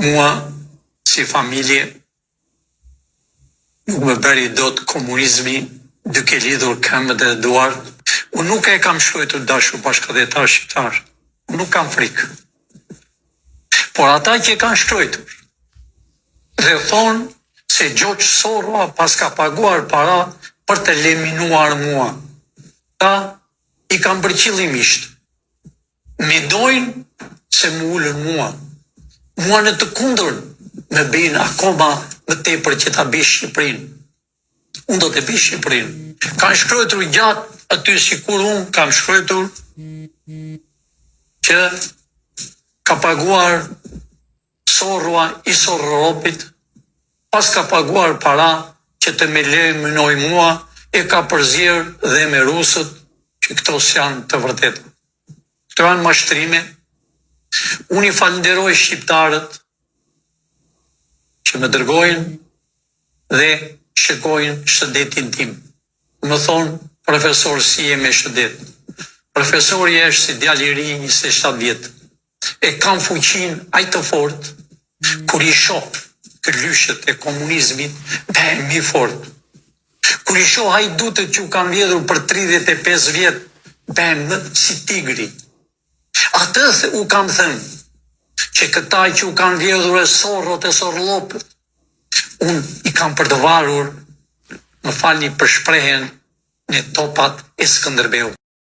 Mua, si familje, nuk më bëri dot komunizmi duke lidhur këmbët e duart. Unë nuk e kam shkruar dashur bashkëdhetar shqiptar. Unë nuk kam frikë. Por ata që kanë shkruar dhe thonë se Gjoç Sorra pas ka paguar para për të eliminuar mua. Ta i kam bërë qëllimisht. Me dojnë se më ullën mua. Mua në të kundër me bëjnë akoma më tepër që ta bëj Shqipërinë. Unë do të bëj Shqipërinë. Kanë shkruar gjatë aty sikur unë kam shkruar që ka paguar Sorra i Sorropit, pas ka paguar para që të me eliminoj mua, e ka përzierë dhe me rusët që këto janë të vërtetë. Këto janë mashtrime. Unë i falenderoj shqiptarët që më dërgojnë dhe shikojnë shëndetin tim. Më thonë, profesor, si e me shëndet. Profesori është si djalë i ri 27 vjetë. E kam fuqin aq të fortë, kur i shoh të lyshet e komunizmit, bëhem më fort. Kur i shoh hajdutët që u kanë vjedhur për 35 vjet, bëhem si tigri. Atë u kam thënë, që këta që u kanë vjedhur e Sorrot e Sorllopët, unë i kam për të varur, më falni për shprehjen, në topat e Skënderbeut.